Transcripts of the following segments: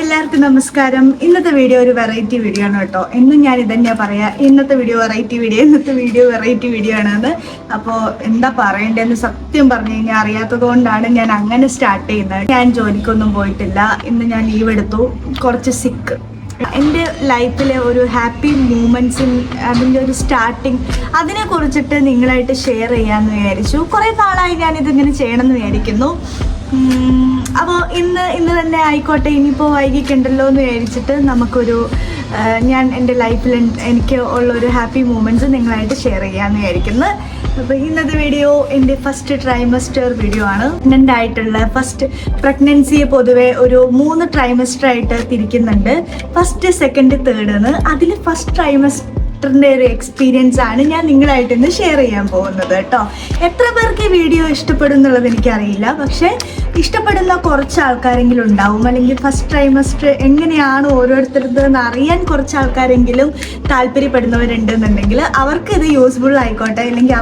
എല്ലാവർക്കും നമസ്കാരം. ഇന്നത്തെ വീഡിയോ ഒരു വെറൈറ്റി വീഡിയോ ആണ് കേട്ടോ. എന്നും ഞാൻ ഇതന്നെയാണ് പറയാ, ഇന്നത്തെ വീഡിയോ വെറൈറ്റി വീഡിയോ ആണെന്ന്. അപ്പോൾ എന്താ പറയണ്ടേന്ന് സത്യം പറഞ്ഞു കഴിഞ്ഞാൽ അറിയാത്തത് കൊണ്ടാണ് ഞാൻ അങ്ങനെ സ്റ്റാർട്ട് ചെയ്യുന്നത്. ഞാൻ ജോലിക്കൊന്നും പോയിട്ടില്ല, ഇന്ന് ഞാൻ ലീവ് എടുത്തു, കുറച്ച് സിക്ക്. എൻ്റെ ലൈഫിലെ ഒരു ഹാപ്പി മൂമെൻറ്റ്സും അതിൻ്റെ ഒരു സ്റ്റാർട്ടിങ് അതിനെ കുറിച്ചിട്ട് നിങ്ങളായിട്ട് ഷെയർ ചെയ്യാമെന്ന് വിചാരിച്ചു. കുറേ നാളായി ഞാനിതിങ്ങനെ ചെയ്യണമെന്ന് വിചാരിക്കുന്നു. അപ്പോൾ ഇന്ന് തന്നെ ആയിക്കോട്ടെ, ഇനിയിപ്പോൾ വൈകിട്ടുണ്ടല്ലോ എന്ന് വിചാരിച്ചിട്ട് നമുക്കൊരു ഞാൻ എൻ്റെ ലൈഫിൽ എനിക്ക് ഉള്ളൊരു ഹാപ്പി മൂമെൻറ്റ്സ് നിങ്ങളായിട്ട് ഷെയർ ചെയ്യാമെന്ന് വിചാരിക്കുന്നു. അപ്പോൾ ഇന്നത്തെ വീഡിയോ എൻ്റെ ഫസ്റ്റ് ട്രൈമസ്റ്റർ വീഡിയോ ആണ്. പ്രഗ്നൻ്റ് ആയിട്ടുള്ള ഫസ്റ്റ് പ്രഗ്നൻസിയെ പൊതുവെ ഒരു 3 ട്രൈമസ്റ്ററായിട്ട് തിരിക്കുന്നുണ്ട്. ഫസ്റ്റ്, സെക്കൻഡ്, തേർഡ് എന്ന്. അതിൽ ഫസ്റ്റ് ട്രൈമസ്റ്ററിൻ്റെ ഒരു എക്സ്പീരിയൻസ് ആണ് ഞാൻ നിങ്ങളായിട്ട് ഇന്ന് ഷെയർ ചെയ്യാൻ പോകുന്നത് കേട്ടോ. എത്ര പേർക്ക് ഈ വീഡിയോ ഇഷ്ടപ്പെടും എന്നുള്ളത് എനിക്കറിയില്ല, പക്ഷേ ഇഷ്ടപ്പെടുന്ന കുറച്ച് ആൾക്കാരെങ്കിലും ഉണ്ടാവും, അല്ലെങ്കിൽ ഫസ്റ്റ് ട്രൈമസ്റ്റർ എങ്ങനെയാണ് ഓരോരുത്തരുതെന്ന് അറിയാൻ കുറച്ച് ആൾക്കാരെങ്കിലും താല്പര്യപ്പെടുന്നവരുണ്ടെന്നുണ്ടെങ്കിൽ അവർക്ക് ഇത് യൂസ്ഫുൾ ആയിക്കോട്ടെ, അല്ലെങ്കിൽ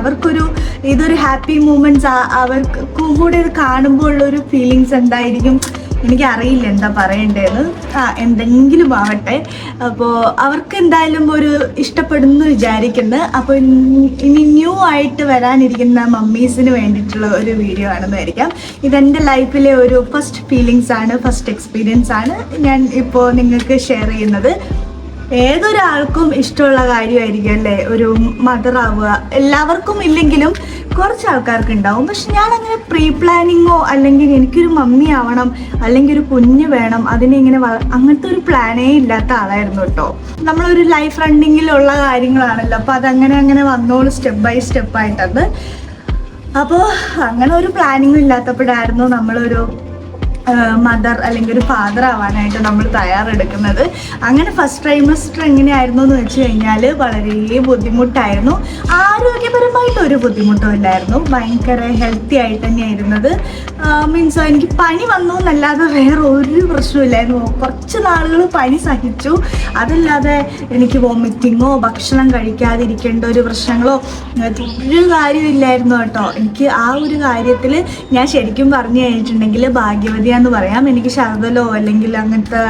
ഇതൊരു ഹാപ്പി മൂമെൻറ്റ്സ് അവർക്ക് കൂടെ ഇത് കാണുമ്പോൾ ഉള്ളൊരു ഫീലിങ്സ് എന്തായിരിക്കും എനിക്കറിയില്ല എന്താ പറയണ്ടേന്ന്. എന്തെങ്കിലും ആവട്ടെ. അപ്പോൾ അവർക്ക് എന്തായാലും ഒരു ഇഷ്ടപ്പെടുന്നു വിചാരിക്കുന്നു. അപ്പോൾ ഇനി ന്യൂ ആയിട്ട് വരാനിരിക്കുന്ന മമ്മീസിന് വേണ്ടിയിട്ടുള്ള ഒരു വീഡിയോ ആണെന്നായിരിക്കാം. ഇതെൻ്റെ ലൈഫിലെ ഒരു ഫസ്റ്റ് ഫീലിങ്സ് ആണ്, ഫസ്റ്റ് എക്സ്പീരിയൻസ് ആണ് ഞാൻ ഇപ്പോൾ നിങ്ങൾക്ക് ഷെയർ ചെയ്യുന്നത്. ഏതൊരാൾക്കും ഇഷ്ടമുള്ള കാര്യമായിരിക്കും അല്ലേ ഒരു മദർ ആവുക. എല്ലാവർക്കും ഇല്ലെങ്കിലും കുറച്ച് ആൾക്കാർക്ക് ഉണ്ടാവും. പക്ഷെ ഞാനങ്ങനെ പ്രീ പ്ലാനിങ്ങോ അല്ലെങ്കിൽ എനിക്കൊരു മമ്മി ആവണം അല്ലെങ്കിൽ ഒരു കുഞ്ഞ് വേണം അതിനെ അങ്ങനത്തെ ഒരു പ്ലാനേ ഇല്ലാത്ത ആളായിരുന്നു കേട്ടോ. നമ്മളൊരു ലൈഫ് റണ്ണിങ്ങിലുള്ള കാര്യങ്ങളാണല്ലോ, അപ്പോൾ അതങ്ങനെ വന്നോളൂ സ്റ്റെപ്പ് ബൈ സ്റ്റെപ്പായിട്ടത്. അപ്പോൾ അങ്ങനെ ഒരു പ്ലാനിങ്ങും ഇല്ലാത്തപ്പോഴായിരുന്നു നമ്മളൊരു മദർ അല്ലെങ്കിൽ ഒരു ഫാദർ ആവാനായിട്ട് നമ്മൾ തയ്യാറെടുക്കുന്നത്. അങ്ങനെ ഫസ്റ്റ് ട്രൈമസ്റ്റർ എങ്ങനെയായിരുന്നു എന്ന് വെച്ച് കഴിഞ്ഞാൽ വളരെ ബുദ്ധിമുട്ടായിരുന്നു. ആരോഗ്യപരമായിട്ട് ഒരു ബുദ്ധിമുട്ടും ഇല്ലായിരുന്നു, ഭയങ്കര ഹെൽത്തി ആയിട്ട് തന്നെയായിരുന്നത്. മീൻസ് എനിക്ക് പനി വന്നു എന്നല്ലാതെ വേറെ ഒരു പ്രശ്നമില്ലായിരുന്നു. കുറച്ച് നാളുകൾ പനി സഹിച്ചു, അതല്ലാതെ എനിക്ക് വോമിറ്റിങ്ങോ ഭക്ഷണം കഴിക്കാതിരിക്കേണ്ട ഒരു പ്രശ്നങ്ങളോ ഒരു കാര്യമില്ലായിരുന്നു കേട്ടോ. എനിക്ക് ആ ഒരു കാര്യത്തിൽ ഞാൻ ശരിക്കും പറഞ്ഞു കഴിഞ്ഞിട്ടുണ്ടെങ്കിൽ ഭാഗ്യവതി എന്ന് പറയാം. എനിക്ക് ശർദ്ദലോ അല്ലെങ്കിൽ അങ്ങനത്തെ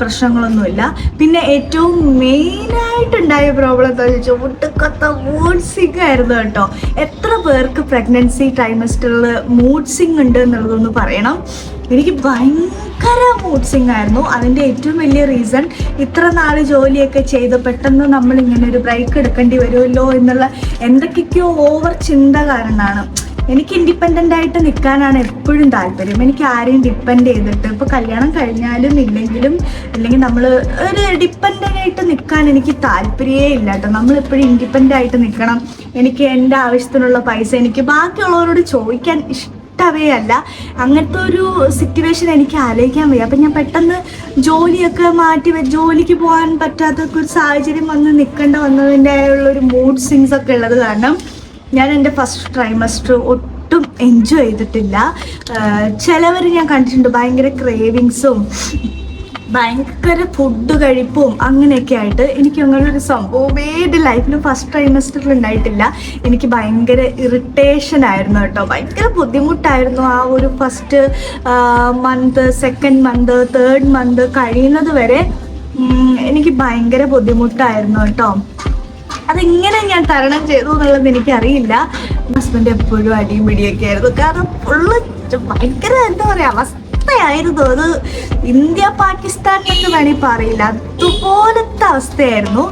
പ്രശ്നങ്ങളൊന്നുമില്ല. പിന്നെ ഏറ്റവും മെയിനായിട്ടുണ്ടായ പ്രോബ്ലം എന്താ വെച്ചാൽ ഒട്ടുക്കത്ത മൂഡ് സിങ് ആയിരുന്നു കേട്ടോ. എത്ര പേർക്ക് പ്രഗ്നൻസി ട്രൈമസ്റ്ററിൽ മൂഡ് സിങ് ഉണ്ട് എന്നുള്ളതൊന്ന് പറയണം. എനിക്ക് ഭയങ്കര മൂഡ് സിങ് ആയിരുന്നു. അതിൻ്റെ ഏറ്റവും വലിയ റീസൺ ഇത്ര നാൾ ജോലിയൊക്കെ ചെയ്ത് പെട്ടെന്ന് നമ്മളിങ്ങനെ ഒരു ബ്രേക്ക് എടുക്കേണ്ടി വരുമല്ലോ എന്നുള്ള എന്തൊക്കെയോ ഓവർ ചിന്ത കാരണമാണ്. എനിക്ക് ഇൻഡിപെൻഡൻ്റ് ആയിട്ട് നിൽക്കാനാണ് എപ്പോഴും താല്പര്യം. എനിക്ക് ആരെയും ഡിപ്പെൻഡ് ചെയ്തിട്ട് ഇപ്പോൾ കല്യാണം കഴിഞ്ഞാലും ഇല്ലെങ്കിലും അല്ലെങ്കിൽ നമ്മൾ ഒരു ഡിപ്പെൻഡൻ്റ് ആയിട്ട് നിൽക്കാൻ എനിക്ക് താല്പര്യമേ ഇല്ല കേട്ടോ. നമ്മളെപ്പോഴും ഇൻഡിപെൻഡൻ്റ് ആയിട്ട് നിൽക്കണം. എനിക്ക് എൻ്റെ ആവശ്യത്തിനുള്ള പൈസ എനിക്ക് ബാക്കിയുള്ളവരോട് ചോദിക്കാൻ ഇഷ്ടമേ അല്ല. അങ്ങനത്തെ ഒരു സിറ്റുവേഷൻ എനിക്ക് ആലോചിക്കാൻ വയ്യ. അപ്പം ഞാൻ പെട്ടെന്ന് ജോലിയൊക്കെ ജോലിക്ക് പോകാൻ പറ്റാത്ത ഒരു സാഹചര്യം വന്ന് നിൽക്കേണ്ട വന്നതിൻ്റെ ഉള്ളൊരു മൂഡ് സ്വിങ്സ് ഒക്കെ ഉള്ളത് കാരണം ഞാൻ എൻ്റെ ഫസ്റ്റ് ട്രൈമസ്റ്റർ ഒട്ടും എൻജോയ് ചെയ്തിട്ടില്ല. ചിലവർ ഞാൻ കണ്ടിട്ടുണ്ട് ഭയങ്കര ക്രേവിങ്സും ഭയങ്കര ഫുഡ് കഴിപ്പും അങ്ങനെയൊക്കെ ആയിട്ട്. എനിക്ക് അങ്ങനെ ഒരു സംഭവമേ എൻ്റെ ലൈഫിൽ ഫസ്റ്റ് ട്രൈമസ്റ്ററിൽ ഉണ്ടായിട്ടില്ല. എനിക്ക് ഭയങ്കര ഇറിറ്റേഷൻ ആയിരുന്നു കേട്ടോ, ഭയങ്കര ബുദ്ധിമുട്ടായിരുന്നു. ആ ഒരു first month, second month, third month കഴിയുന്നത് വരെ എനിക്ക് ഭയങ്കര ബുദ്ധിമുട്ടായിരുന്നു കേട്ടോ. അതെങ്ങനെ ഞാൻ തരണം ചെയ്തു എന്നുള്ളത് എനിക്കറിയില്ല. ഹസ്ബൻഡ് എപ്പോഴും അടിയും പിടിയൊക്കെ ആയിരുന്നു. കാരണം ഫുള്ള് ഭയങ്കര എന്താ പറയുക അവസ്ഥയായിരുന്നു. അത് ഇന്ത്യ പാകിസ്ഥാനൊക്കെ വേണമെങ്കിൽ പറയില്ല, അതുപോലത്തെ അവസ്ഥയായിരുന്നു.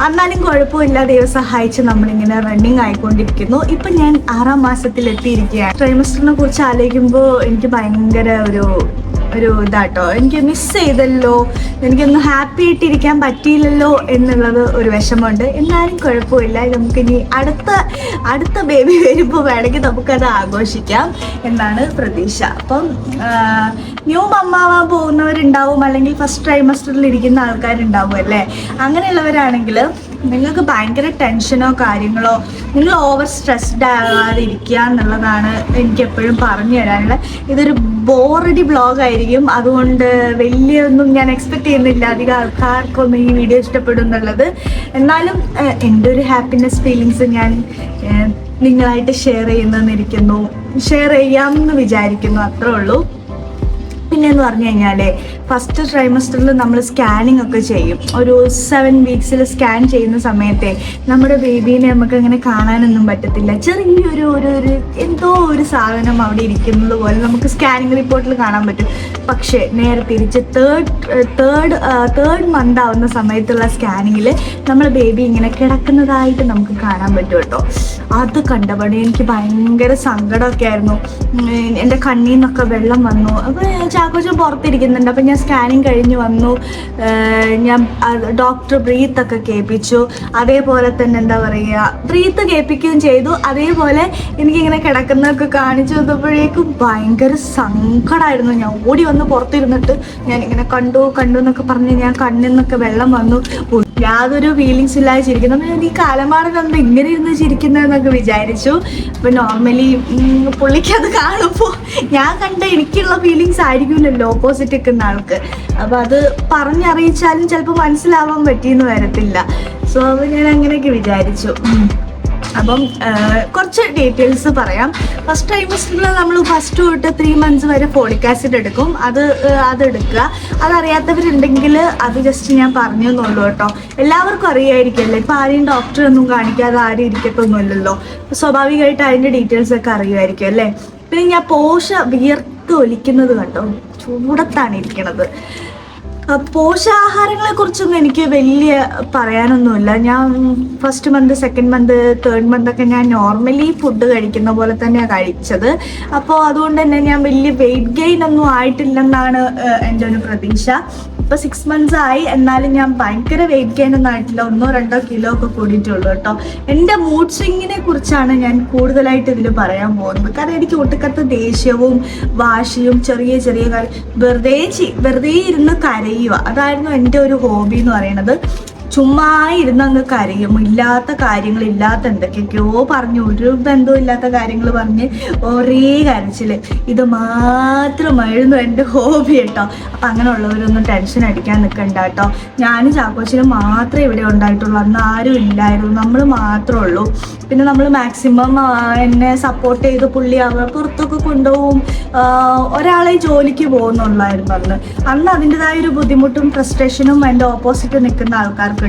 എന്നാലും കുഴപ്പമില്ല, ദൈവം സഹായിച്ച് നമ്മളിങ്ങനെ റണ്ണിങ് ആയിക്കൊണ്ടിരിക്കുന്നു. ഇപ്പം ഞാൻ 6ാം മാസത്തിലെത്തിയിരിക്കുകയാണ്. ട്രൈമസ്റ്ററിനെ കുറിച്ച് ആലോചിക്കുമ്പോൾ എനിക്ക് ഭയങ്കര ഒരു ഇതാട്ടോ, എനിക്ക് മിസ് ചെയ്തല്ലോ, എനിക്കൊന്ന് ഹാപ്പി ആയിട്ടിരിക്കാൻ പറ്റിയില്ലല്ലോ എന്നുള്ളത് ഒരു വിഷമമുണ്ട്. എന്നാലും കുഴപ്പമില്ല, നമുക്കിനി അടുത്ത ബേബി വരുമ്പോൾ വേണമെങ്കിൽ നമുക്കത് ആഘോഷിക്കാം എന്നാണ് പ്രതീക്ഷ. അപ്പം ന്യൂ മമ്മാവാൻ പോകുന്നവരുണ്ടാവും, അല്ലെങ്കിൽ ഫസ്റ്റ് ട്രൈമസ്റ്ററിൽ ഇരിക്കുന്ന ആൾക്കാരുണ്ടാവും അല്ലേ. അങ്ങനെയുള്ളവരാണെങ്കിൽ നിങ്ങൾക്ക് ഭയങ്കര ടെൻഷനോ കാര്യങ്ങളോ, നിങ്ങൾ ഓവർ സ്ട്രെസ്ഡ് ആകാതിരിക്കുക എന്നുള്ളതാണ് എനിക്ക് എപ്പോഴും പറഞ്ഞു തരാനുള്ളത്. ഇതൊരു ബോറടി ബ്ലോഗായിരിക്കും, അതുകൊണ്ട് വലിയൊന്നും ഞാൻ എക്സ്പെക്റ്റ് ചെയ്യുന്നില്ല അധികം ആൾക്കാർക്കൊന്നും ഈ വീഡിയോ ഇഷ്ടപ്പെടും എന്നുള്ളത്. എന്നാലും എൻ്റെ ഒരു ഹാപ്പിനെസ് ഫീലിങ്സ് ഞാൻ നിങ്ങളായിട്ട് ഷെയർ ചെയ്യാമെന്ന് വിചാരിക്കുന്നു, അത്രേ ഉള്ളൂ. പിന്നെയെന്ന് പറഞ്ഞു കഴിഞ്ഞാൽ ഫസ്റ്റ് ട്രൈമസ്റ്ററിൽ നമ്മൾ സ്കാനിങ് ഒക്കെ ചെയ്യും. ഒരു 7 വീക്സിൽ സ്കാൻ ചെയ്യുന്ന സമയത്തെ നമ്മുടെ ബേബീനെ നമുക്ക് അങ്ങനെ കാണാനൊന്നും പറ്റത്തില്ല. ചെറിയൊരു ഒരു എന്തോ ഒരു സാധനം അവിടെ ഇരിക്കുന്നത് പോലെ നമുക്ക് സ്കാനിങ് റിപ്പോർട്ടിൽ കാണാൻ പറ്റും. പക്ഷേ നേരെ തിരിച്ച് തേർഡ് മന്ത് ആവുന്ന സമയത്തുള്ള സ്കാനിങ്ങിൽ നമ്മുടെ ബേബി ഇങ്ങനെ കിടക്കുന്നതായിട്ട് നമുക്ക് കാണാൻ പറ്റും കേട്ടോ. അത് കണ്ടപാടെ എനിക്ക് ഭയങ്കര സങ്കടമൊക്കെ ആയിരുന്നു. എൻ്റെ കണ്ണിൽ നിന്നൊക്കെ വെള്ളം വന്നു. അപ്പോൾ ചാക്കോച്ചൻ പുറത്തിരിക്കുന്നുണ്ട്. അപ്പം ഞാൻ സ്കാനിങ് കഴിഞ്ഞ് വന്നു. ഞാൻ ഡോക്ടർ ബ്രീത്തൊക്കെ കേൾപ്പിച്ചു. അതേപോലെ തന്നെ എന്താ പറയുക, ബ്രീത്ത് കേൾപ്പിക്കുകയും ചെയ്തു. അതേപോലെ എനിക്കിങ്ങനെ കിടക്കുന്നതൊക്കെ കാണിച്ചു തന്നപ്പോഴേക്കും ഭയങ്കര സങ്കടമായിരുന്നു. ഞാൻ ഓടി വന്ന് പുറത്തിരുന്നിട്ട് ഞാനിങ്ങനെ കണ്ടു എന്നൊക്കെ പറഞ്ഞ് ഞാൻ കണ്ണിൽ നിന്നൊക്കെ വെള്ളം വന്നു. യാതൊരു ഫീലിങ്സ് ഇല്ലാതെ ചിരിക്കുന്നു. അപ്പം ഞാൻ ഈ കാലമാണെന്ന് ഇങ്ങനെ ഇരുന്ന് ചിരിക്കുന്നതെന്നൊക്കെ വിചാരിച്ചു. അപ്പം നോർമലി പുള്ളിക്ക് അത് കാണുമ്പോൾ ഞാൻ കണ്ട എനിക്കുള്ള ഫീലിങ്സ് ആയിരിക്കുമല്ലോ ഓപ്പോസിറ്റ് നിൽക്കുന്ന ആൾക്ക്. അപ്പം അത് പറഞ്ഞറിയിച്ചാലും ചിലപ്പോൾ മനസ്സിലാവാൻ പറ്റിയെന്ന് വരത്തില്ല. സോ അപ്പം ഞാൻ അങ്ങനെയൊക്കെ വിചാരിച്ചു. അപ്പം കുറച്ച് ഡീറ്റെയിൽസ് പറയാം. ഫസ്റ്റ് ട്രൈമസ്റ്ററിൽ നമ്മൾ ഫസ്റ്റ് തൊട്ട് 3 months വരെ ഫോളിക് ആസിഡ് എടുക്കും. അതെടുക്കുക. അതറിയാത്തവരുണ്ടെങ്കിൽ അത് ജസ്റ്റ് ഞാൻ പറഞ്ഞു എന്നുള്ളൂ കേട്ടോ. എല്ലാവർക്കും അറിയായിരിക്കുമല്ലോ. ഇപ്പം ആരെയും ഡോക്ടറെ ഒന്നും കാണിക്കാതെ ആരും ഇരിക്കത്തൊന്നുമില്ലല്ലോ. സ്വാഭാവികമായിട്ട് അതിൻ്റെ ഡീറ്റെയിൽസ് ഒക്കെ അറിയുമായിരിക്കും അല്ലേ. പിന്നെ ഞാൻ വിയർത്ത് ഒലിക്കുന്നത് കണ്ടോ, ചൂടത്താണ് ഇരിക്കണത്. പോഷകാഹാരങ്ങളെ കുറിച്ചൊന്നും എനിക്ക് വലിയ പറയാനൊന്നുമില്ല. ഞാൻ first month, second month, third month ഒക്കെ ഞാൻ നോർമലി ഫുഡ് കഴിക്കുന്ന പോലെ തന്നെയാണ് കഴിച്ചത്. അപ്പോൾ അതുകൊണ്ട് തന്നെ ഞാൻ വലിയ വെയിറ്റ് ഗെയിൻ ഒന്നും ആയിട്ടില്ലെന്നാണ് എൻ്റെ ഒരു പ്രതീക്ഷ. ഇപ്പോൾ 6 months ആയി, എന്നാലും ഞാൻ ഭയങ്കര വെയിറ്റ് ഗെയിൻ ഒന്നും ആയിട്ടില്ല. 1-2 കിലോ ഒക്കെ കൂടിയിട്ടുള്ളൂ കേട്ടോ. എൻ്റെ മൂഡ് സ്വിങ്ങിനെ കുറിച്ചാണ് ഞാൻ കൂടുതലായിട്ട് ഇതിൽ പറയാൻ പോകുന്നത്. കാരണം എനിക്ക് ഒട്ടുക്കത്തെ ദേഷ്യവും വാശിയും ചെറിയ കാര്യം വെറുതെ ഇരുന്ന് കരയുക, അതായിരുന്നു എൻ്റെ ഒരു ഹോബി എന്ന് പറയുന്നത്. ചുമ്മാ ഇരുന്ന് അങ്ങ് കരയും. ഇല്ലാത്ത കാര്യങ്ങൾ, ഇല്ലാത്ത എന്തൊക്കെയൊക്കെയോ പറഞ്ഞ്, ഒരു ബന്ധവും ഇല്ലാത്ത കാര്യങ്ങൾ പറഞ്ഞ് ഒരേ കരച്ചിൽ. ഇത് മാത്രമായിരുന്നു എൻ്റെ ഹോബി കേട്ടോ. അപ്പം അങ്ങനെയുള്ളവരൊന്നും ടെൻഷൻ അടിക്കാൻ നിൽക്കണ്ട കേട്ടോ. ഞാനും ചാക്കോച്ചിനും മാത്രമേ ഇവിടെ ഉണ്ടായിട്ടുള്ളൂ. അന്ന് ആരും ഇല്ലായിരുന്നു, നമ്മൾ മാത്രമേ ഉള്ളൂ. പിന്നെ നമ്മൾ മാക്സിമം എന്നെ സപ്പോർട്ട് ചെയ്ത് പുള്ളി അവർ പുറത്തൊക്കെ കൊണ്ടുപോകും. ഒരാളെ ജോലിക്ക് പോകുന്നുള്ളായിരുന്നു അന്ന് അതിൻ്റെതായ ഒരു ബുദ്ധിമുട്ടും ഫ്രസ്ട്രേഷനും എൻ്റെ ഓപ്പോസിറ്റ് നിൽക്കുന്ന ആൾക്കുണ്ടായിരുന്നു.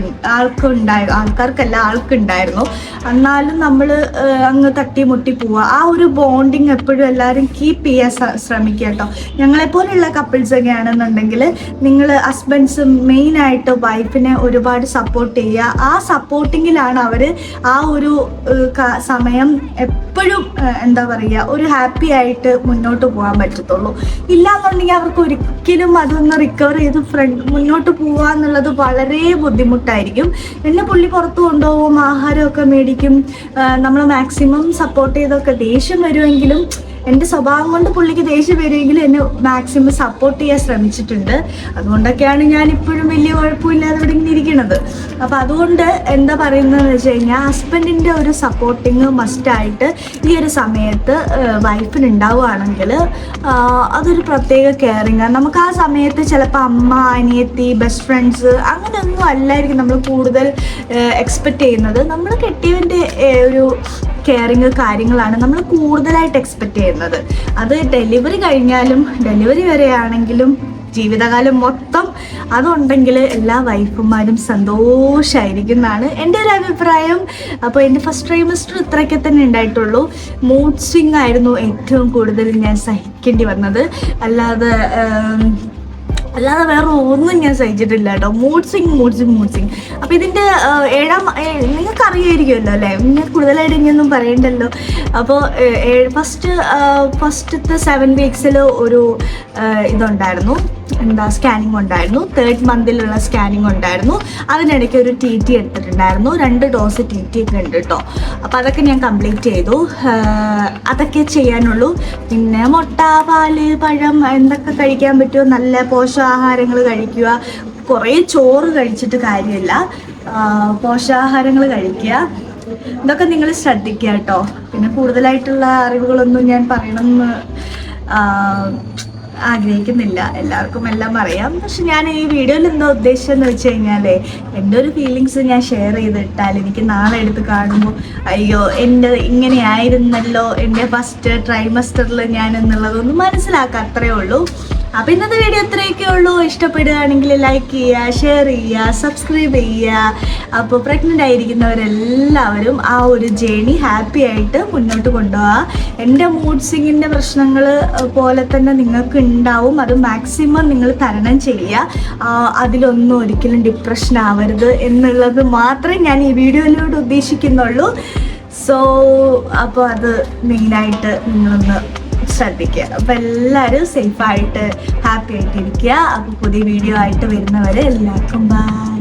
എന്നാലും നമ്മൾ അങ്ങ് തട്ടിമുട്ടി പോവുക. ആ ഒരു ബോണ്ടിങ് എപ്പോഴും എല്ലാവരും കീപ്പ് ചെയ്യാൻ ശ്രമിക്കുക കേട്ടോ. ഞങ്ങളെപ്പോലെയുള്ള കപ്പിൾസൊക്കെ ആണെന്നുണ്ടെങ്കിൽ നിങ്ങൾ ഹസ്ബൻഡ്സ് മെയിനായിട്ട് വൈഫിനെ ഒരുപാട് സപ്പോർട്ട് ചെയ്യുക. ആ സപ്പോർട്ടിങ്ങിലാണ് അവർ ആ ഒരു സമയം എപ്പോഴും എന്താ പറയുക, ഒരു ഹാപ്പി ആയിട്ട് മുന്നോട്ട് പോകാൻ പറ്റത്തുള്ളൂ. ഇല്ലാന്നുണ്ടെങ്കിൽ അവർക്ക് ഒരിക്കലും അതൊന്ന് റിക്കവർ ചെയ്ത് മുന്നോട്ട് പോവുക എന്നുള്ളത് വളരെ ബുദ്ധിമുട്ടായിരിക്കും. എന്നെ പുള്ളി പുറത്ത് കൊണ്ടുപോകും, ആഹാരമൊക്കെ മേടിക്കും, നമ്മൾ മാക്സിമം സപ്പോർട്ട് ചെയ്തൊക്കെ. ദേഷ്യം വരുമെങ്കിലും, എൻ്റെ സ്വഭാവം കൊണ്ട് പുള്ളിക്ക് ദേഷ്യം വരുമെങ്കിലും എന്നെ മാക്സിമം സപ്പോർട്ട് ചെയ്യാൻ ശ്രമിച്ചിട്ടുണ്ട്. അതുകൊണ്ടൊക്കെയാണ് ഞാൻ ഇപ്പോഴും വലിയ കുഴപ്പമില്ലാതെ ഇവിടെ ഇങ്ങനെ ഇരിക്കുന്നത്. അപ്പോൾ അതുകൊണ്ട് എന്താ പറയുന്നതെന്ന് വെച്ച് കഴിഞ്ഞാൽ, ഹസ്ബൻഡിൻ്റെ ഒരു സപ്പോർട്ടിങ് മസ്റ്റായിട്ട് ഈ ഒരു സമയത്ത് വൈഫിന് ഉണ്ടാവുകയാണെങ്കിൽ അതൊരു പ്രത്യേക കെയറിങ്. നമുക്ക് ആ സമയത്ത് ചിലപ്പോൾ അമ്മ, അനിയത്തി, ബെസ്റ്റ് ഫ്രണ്ട്സ് അങ്ങനെയൊന്നും അല്ലായിരിക്കും നമ്മൾ കൂടുതൽ എക്സ്പെക്റ്റ് ചെയ്യുന്നത്. നമ്മൾ കെട്ടിയവൻ്റെ ഒരു കെയറിങ് കാര്യങ്ങളാണ് നമ്മൾ കൂടുതലായിട്ട് എക്സ്പെക്റ്റ് ചെയ്യുന്നത്. അത് ഡെലിവറി കഴിഞ്ഞാലും, ഡെലിവറി വരെയാണെങ്കിലും, ജീവിതകാലം മൊത്തം അതുണ്ടെങ്കിൽ എല്ലാ വൈഫുമാരും സന്തോഷമായിരിക്കും എന്നാണ് എൻ്റെ ഒരു അഭിപ്രായം. അപ്പോൾ എൻ്റെ ഫസ്റ്റ് ട്രൈമസ്റ്റർ ഇത്രയൊക്കെ തന്നെ ഉണ്ടായിട്ടുള്ളൂ. മൂഡ് സ്വിങ് ആയിരുന്നു ഏറ്റവും കൂടുതൽ ഞാൻ സഹിക്കേണ്ടി വന്നത്. അല്ലാതെ വേറെ ഒന്നും ഞാൻ സഹിച്ചിട്ടില്ല കേട്ടോ. Mood swing. അപ്പോൾ ഇതിൻ്റെ നിങ്ങൾക്ക് അറിയായിരിക്കുമല്ലോ അല്ലേ, നിങ്ങൾ കൂടുതലായിട്ട് ഇനിയൊന്നും പറയണ്ടല്ലോ. അപ്പോൾ ഫസ്റ്റത്തെ 7 വീക്സിൽ ഒരു ഇതുണ്ടായിരുന്നു, സ്കാനിങ് ഉണ്ടായിരുന്നു. 3rd മന്തിലുള്ള സ്കാനിങ് ഉണ്ടായിരുന്നു. അതിനിടയ്ക്ക് ഒരു TT എടുത്തിട്ടുണ്ടായിരുന്നു. 2 ഡോസ് TT ഒക്കെ ഉണ്ട് കേട്ടോ. അപ്പോൾ അതൊക്കെ ഞാൻ കംപ്ലീറ്റ് ചെയ്തു. അതൊക്കെ ചെയ്യാനുള്ളൂ. പിന്നെ മുട്ട, പാല്, പഴം എന്തൊക്കെ കഴിക്കാൻ പറ്റുമോ നല്ല പോഷകാഹാരങ്ങൾ കഴിക്കുക. കുറേ ചോറ് കഴിച്ചിട്ട് കാര്യമില്ല, പോഷകാഹാരങ്ങൾ കഴിക്കുക. ഇതൊക്കെ നിങ്ങൾ ശ്രദ്ധിക്കുക കേട്ടോ. പിന്നെ കൂടുതലായിട്ടുള്ള അറിവുകളൊന്നും ഞാൻ പറയണമെന്ന് ആഗ്രഹിക്കുന്നില്ല, എല്ലാവർക്കും എല്ലാം അറിയാം. പക്ഷെ ഞാൻ ഈ വീഡിയോയിൽ എന്താ ഉദ്ദേശിച്ചതെന്ന് വെച്ച് കഴിഞ്ഞാൽ, എൻ്റെ ഒരു ഫീലിങ്സ് ഞാൻ ഷെയർ ചെയ്തിട്ടാൽ എനിക്ക് നാളെ എടുത്ത് കാണുമ്പോൾ അയ്യോ എൻ്റെ ഇങ്ങനെയായിരുന്നല്ലോ എൻ്റെ ഫസ്റ്റ് ട്രൈമസ്റ്ററിൽ ഞാൻ എന്നുള്ളതൊന്നും മനസ്സിലാക്കാം, അത്രയേ ഉള്ളൂ. അപ്പോൾ ഇന്നത്തെ വീഡിയോ ഇത്രയൊക്കെ ഉള്ളൂ. ഇഷ്ടപ്പെടുകയാണെങ്കിൽ ലൈക്ക് ചെയ്യുക, ഷെയർ ചെയ്യുക, സബ്സ്ക്രൈബ് ചെയ്യുക. അപ്പോൾ പ്രഗ്നൻ്റ് ആയിരിക്കുന്നവരെല്ലാവരും ആ ഒരു ജേണി ഹാപ്പി ആയിട്ട് മുന്നോട്ട് കൊണ്ടുപോകുക. എൻ്റെ മൂഡ് സ്വിങ്ങിൻ്റെ പ്രശ്നങ്ങൾ പോലെ തന്നെ നിങ്ങൾക്ക് ഉണ്ടാവും. അത് മാക്സിമം നിങ്ങൾ തരണം ചെയ്യുക. അതിലൊന്നും ഒരിക്കലും ഡിപ്രഷൻ ആവരുത് എന്നുള്ളത് മാത്രമേ ഞാൻ ഈ വീഡിയോയിലൂടെ ഉദ്ദേശിക്കുന്നുള്ളൂ. സോ അപ്പോൾ അത് മെയിനായിട്ട് നിങ്ങളൊന്ന് ശ്രദ്ധിക്കുക. അപ്പോൾ എല്ലാവരും സേഫായിട്ട് ഹാപ്പി ആയിട്ടിരിക്കുക. അപ്പോൾ പുതിയ വീഡിയോ ആയിട്ട് വരുന്നവരെ എല്ലാവർക്കും ബൈ.